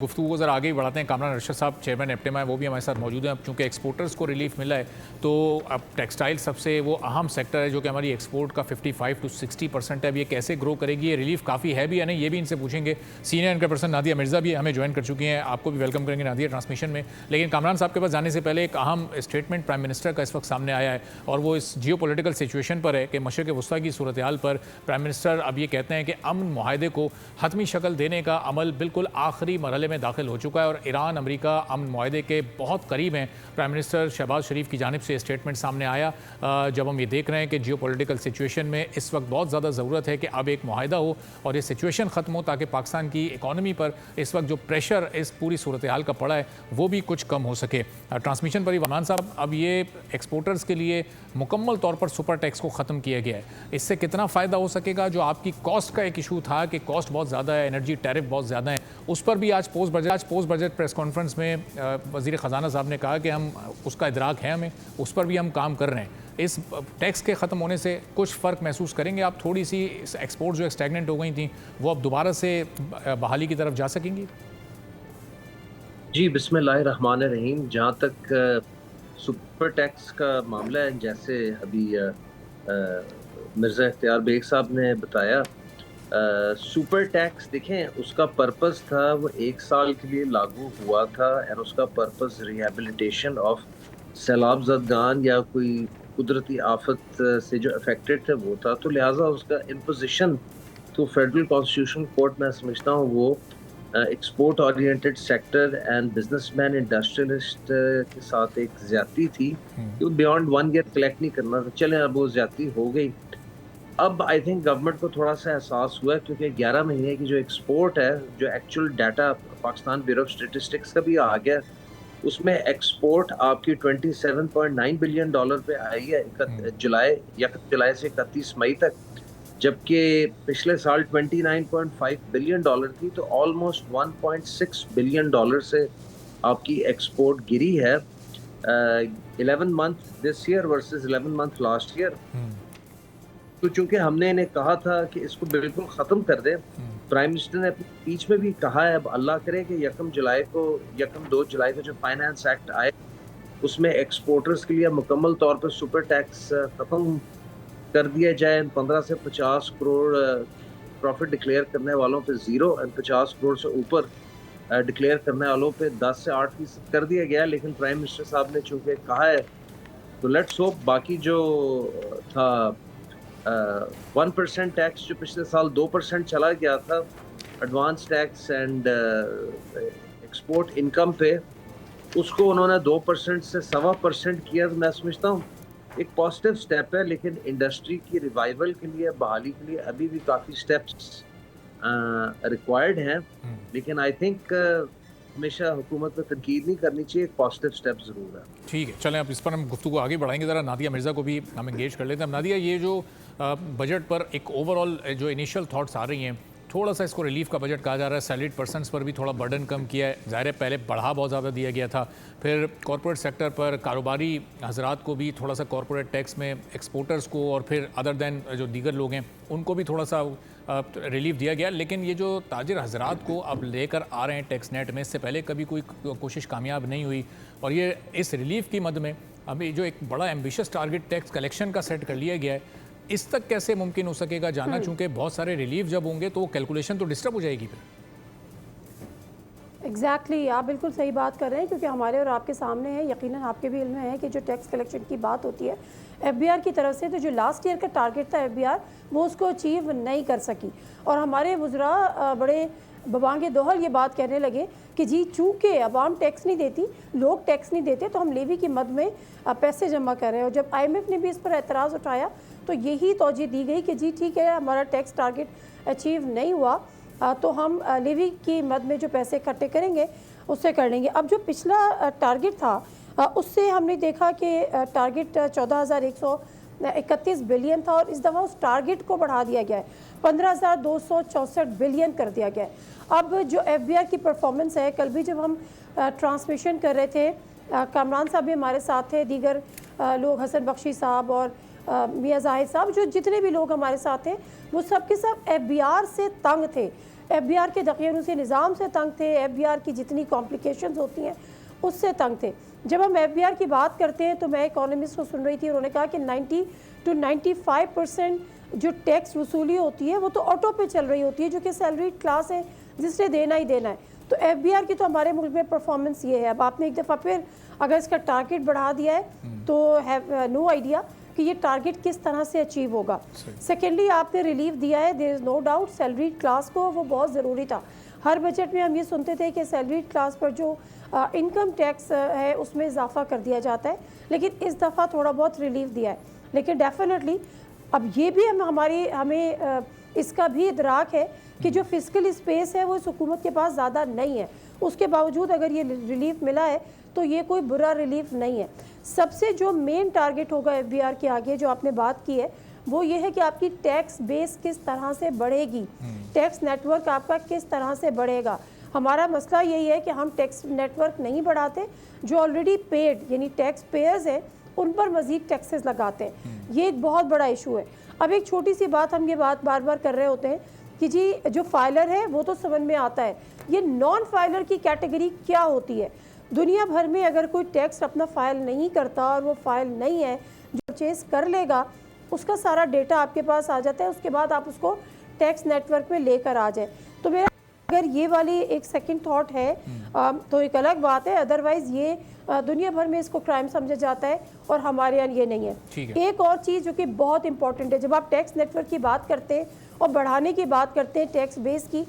गुफ्तगू को ज़रा आगे ही बढ़ाते हैं। कामरान अरशद साहब चेयरमैन एप्टेमा है, वो भी हमारे साथ मौजूद हैं। अब चूँकि एक्सपोर्टर्स को रिलीफ मिला है तो अब टेक्सटाइल सबसे वो अहम सेक्टर है जो कि हमारी एक्सपोर्ट का 55 to 60% है। अब ये कैसे ग्रो करेगी, ये रिलीफ काफ़ी है भी या नहीं, ये भी इनसे पूछेंगे। सीनियर इनका पर्सन नादिया मिर्ज़ा भी हमें ज्वाइन कर चुकी हैं, आपको भी वेलकम करेंगे नादिया ट्रांसमिशन में। लेकिन कामरान साहब के पास जाने से पहले एक अहम स्टेटमेंट प्राइम मिनिस्टर का इस वक्त सामने आया है और वो इस जियो पोलिटिकल सिचुएशन पर है कि मशरक़ वस्ता की सूरत हाल पर प्राइम मिनिस्टर अब ये कहते हैं कि अमन मुआहदे को हतमी शक्ल देने का अमल बिल्कुल आखिरी मरहले में दाखिल हो चुका है और ईरान अमेरिका अमन मुआहदे के बहुत करीब हैं। प्राइम मिनिस्टर शहबाज शरीफ की जानिब से स्टेटमेंट सामने आया जब हम ये देख रहे हैं कि जियो पोलिटिकल सिचुएशन में इस वक्त बहुत ज़्यादा ज़रूरत है कि अब एक मुआहदा हो और ये सिचुएशन ख़त्म हो ताकि पाकिस्तान की इकॉनमी पर इस वक्त जो प्रेशर इस पूरी सूरत हाल का पड़ा है वो भी कुछ कम हो सके। ट्रांसमिशन पर ही वमान साहब, अब ये एक्सपोर्टर्स के लिए मुकम्मल तौर पर सुपर टैक्स को ख़त्म किया गया है, इससे कितना फ़ायदा हो सकेगा? जो आपकी कॉस्ट का एक इशू था कि कॉस्ट बहुत ज़्यादा है, एनर्जी टैरिफ बहुत ज़्यादा है, उस पर भी आज पोस्ट बजट प्रेस कॉन्फ्रेंस में वज़ीर ख़जाना साहब ने कहा कि हम उसका इदराक है, हमें उस पर भी हम काम कर रहे हैं। इस टैक्स के ख़त्म होने से कुछ फ़र्क महसूस करेंगे आप? थोड़ी सी एक्सपोर्ट जो स्टैगनेंट हो गई थी वो अब दोबारा से बहाली की तरफ जा सकेंगी? जी, बिस्मिल्लाहिर्रहमानिर्रहीम। जहाँ तक सुपर टैक्स का मामला है, जैसे अभी मिर्ज़ा इख्तियार बेग साहब ने बताया, सुपर टैक्स देखें, उसका पर्पस था, वो 1 साल के लिए लागू हुआ था और उसका पर्पस रिहेबिलिटेशन ऑफ सैलाब ज़दगान या कोई कुदरती आफत से जो अफेक्टेड थे वो था। तो लिहाजा उसका इम्पोजिशन तो फेडरल कॉन्स्टिट्यूशन कोर्ट में समझता हूँ वो export oriented sector and businessman industrialist के साथ एक ज्यादती थी कि बियॉन्ड 1 ईयर कलेक्ट नहीं करना था। चलें, अब वो ज्यादती हो गई। अब आई थिंक गवर्नमेंट को थोड़ा सा एहसास हुआ क्योंकि 11 महीने की जो एक्सपोर्ट है, जो actual data Pakistan bureau of statistics का भी आ गया, उसमें एक्सपोर्ट आपकी $27.9 बिलियन पे आई है जुलाई 1 जुलाई से 31 मई तक, जबकि पिछले साल $29.5 बिलियन थी। तो ऑलमोस्ट $1.6 बिलियन से आपकी एक्सपोर्ट गिरी है 11 month this year versus 11 month last year. तो चूंकि हमने इन्हें कहा था कि इसको बिल्कुल ख़त्म कर दें, प्राइम मिनिस्टर ने अपनी स्पीच में भी कहा है, अब अल्लाह करे कि 2 जुलाई को जो फाइनेंस एक्ट आए उसमें एक्सपोर्टर्स के लिए मुकम्मल तौर पर सुपर टैक्स ख़त्म कर दिया जाए। 15 से 50 करोड़ प्रॉफिट डिक्लेयर करने वालों पे 0 और 50 करोड़ से ऊपर डिक्लेयर करने वालों पे 10 से 8% कर दिया गया। लेकिन प्राइम मिनिस्टर साहब ने चूंकि कहा है तो लेट्स होप बाकी जो था 1% टैक्स जो पिछले साल 2% चला गया था advance tax and export income पे, उसको उन्होंने 2% से 1.25% किया। तो मैं समझता हूँ एक पॉजिटिव स्टेप है, लेकिन इंडस्ट्री की रिवाइवल के लिए, बहाली के लिए अभी भी काफ़ी स्टेप्स रिक्वायर्ड हैं। लेकिन आई थिंक हमेशा हुकूमत पर तनकीद नहीं करनी चाहिए, एक पॉजिटिव स्टेप ज़रूर है। ठीक है, चलें अब इस पर हम गुफ्तगू आगे बढ़ाएंगे। ज़रा नादिया मिर्ज़ा को भी हम एंगेज कर लेते हैं। अब नादिया, ये जो बजट पर एक ओवरऑल जो इनिशियल थॉट्स आ रही हैं, थोड़ा सा इसको रिलीफ का बजट कहा जा रहा है, सैलरीड पर्सनस पर भी थोड़ा बर्डन कम किया है। ज़ाहिर है पहले बढ़ा बहुत ज़्यादा दिया गया था, फिर कॉर्पोरेट सेक्टर पर कारोबारी हजरात को भी थोड़ा सा कॉर्पोरेट टैक्स में, एक्सपोर्टर्स को और फिर अदर दैन जो दीगर लोग हैं उनको भी थोड़ा सा रिलीफ दिया गया। लेकिन ये जो ताजिर हजरात को अब लेकर आ रहे हैं टैक्स नेट में, इससे पहले कभी कोई कोशिश कामयाब नहीं हुई और ये इस रिलीफ की मद में अभी जो एक बड़ा एम्बिशियस टारगेट टैक्स कलेक्शन का सेट कर लिया गया है, इस तक कैसे मुमकिन हो सकेगा जानना? चूंकि बहुत सारे रिलीफ जब होंगे तो वो कैलकुलेशन तो डिस्टर्ब हो जाएगी फिर। एग्जैक्टली आप बिल्कुल सही बात कर रहे हैं, क्योंकि हमारे और आपके सामने है, यकीनन आपके भी इल्म में है कि जो टैक्स कलेक्शन की बात होती है एफबीआर की तरफ से, तो जो लास्ट ईयर का टारगेट था एफबीआर, वो उसको अचीव नहीं कर सकी। और हमारे वज़रा बड़े बबांगे दोहल ये बात कहने लगे कि जी चूँकि अवाम टैक्स नहीं देती, लोग टैक्स नहीं देते, तो हम लेवी की मद में पैसे जमा कर रहे हैं। और जब IMF ने भी इस पर एतराज़ उठाया तो यही तौजीह दी गई कि जी ठीक है, हमारा टैक्स टारगेट अचीव नहीं हुआ तो हम लेवी की मद में जो पैसे इकट्ठे करेंगे उससे कर लेंगे। अब जो पिछला टारगेट था उससे हमने देखा कि टारगेट 14,131 बिलियन था और इस दफ़ा उस टारगेट को बढ़ा दिया गया है, 15,264 बिलियन कर दिया गया है। अब जो एफबीआर की परफॉर्मेंस है, कल भी जब हम ट्रांसमिशन कर रहे थे, कामरान साहब भी हमारे साथ थे, दीगर लोग, हसन बख्शी साहब और मियाँ जाहिद साहब, जो जितने भी लोग हमारे साथ थे वो सब के सब एफबीआर से तंग थे FBR के दकियानूसी निज़ाम से तंग थे, FBR की जितनी कॉम्प्लिकेशंस होती हैं उससे तंग थे। जब हम FBR की बात करते हैं तो मैं इकोनॉमिस्ट को सुन रही थी, उन्होंने कहा कि 90 to 95% जो टैक्स वसूली होती है वो तो ऑटो पे चल रही होती है, जो कि सैलरी क्लास है जिसने देना ही देना है। तो FBR की तो हमारे मुल्क में परफॉर्मेंस ये है। अब आपने एक दफ़ा फिर अगर इसका टारगेट बढ़ा दिया है तो हैव नो आइडिया कि ये टारगेट किस तरह से अचीव होगा। सेकेंडली आपने रिलीफ दिया है, there is no doubt salary class को वो बहुत ज़रूरी था। हर बजट में हम ये सुनते थे कि सैलरी क्लास पर जो इनकम टैक्स है उसमें इजाफा कर दिया जाता है, लेकिन इस दफ़ा थोड़ा बहुत रिलीफ दिया है। लेकिन डेफिनेटली अब ये भी हमें इसका भी इदराक है कि जो फिजिकल स्पेस है वो इस हुकूमत के पास ज़्यादा नहीं है। उसके बावजूद अगर ये रिलीफ मिला है तो ये कोई बुरा रिलीफ नहीं है। सबसे जो मेन टारगेट होगा FBR के आगे जो आपने बात की है वो ये है कि आपकी टैक्स बेस किस तरह से बढ़ेगी, टैक्स नेटवर्क आपका किस तरह से बढ़ेगा। हमारा मसला यही है कि हम टैक्स नेटवर्क नहीं बढ़ाते, जो ऑलरेडी पेड यानी टैक्स पेयर्स हैं उन पर मज़ीद टैक्सेस लगाते हैं। ये एक बहुत बड़ा इशू है। अब एक छोटी सी बात हम ये बात बार बार कर रहे होते हैं कि जी जो फाइलर है वो तो समझ में आता है, ये नॉन फाइलर की कैटेगरी क्या होती है। दुनिया भर में अगर कोई टैक्स अपना फाइल नहीं करता और वो फाइल नहीं है, जो परचेज कर लेगा उसका सारा डेटा आपके पास आ जाता है, उसके बाद आप उसको टैक्स नेटवर्क में लेकर आ जाए। तो मेरा अगर ये वाली एक सेकंड थॉट है तो एक अलग बात है, अदरवाइज़ ये दुनिया भर में इसको क्राइम समझा जाता है और हमारे यहाँ ये नहीं है। एक और चीज़ जो कि बहुत इंपॉर्टेंट है, जब आप टैक्स नेटवर्क की बात करते हैं और बढ़ाने की बात करते हैं टैक्स बेस की,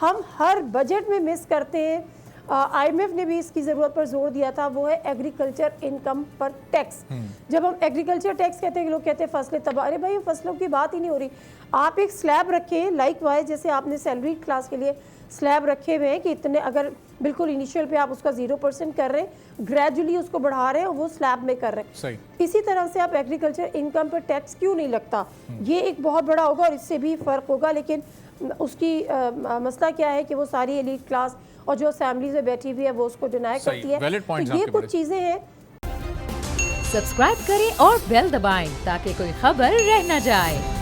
हम हर बजट में मिस करते हैं। IMF ने भी इसकी ज़रूरत पर जोर दिया था, वो है एग्रीकल्चर इनकम पर टैक्स। जब हम एग्रीकल्चर टैक्स कहते हैं, लोग कहते हैं फसलें तबाह, अरे भाई फसलों की बात ही नहीं हो रही। आप एक स्लैब रखें लाइक वाइज, जैसे आपने सैलरी क्लास के लिए स्लैब रखे हुए हैं कि इतने, अगर बिल्कुल इनिशियल पे आप उसका 0% कर रहे हैं, ग्रेजुअली उसको बढ़ा रहे हैं और वो स्लैब में कर रहे हैं। सही। इसी तरह से आप एग्रीकल्चर इनकम पर टैक्स क्यों नहीं लगता, ये एक बहुत बड़ा होगा और इससे भी फ़र्क होगा। लेकिन उसकी मसला क्या है कि वो सारी एलीट क्लास और जो असेंबलीज में बैठी हुई है वो उसको डिनाई करती है। तो ये कुछ चीज़ें हैं। सब्सक्राइब करें और बेल दबाएं ताकि कोई खबर रह न जाए।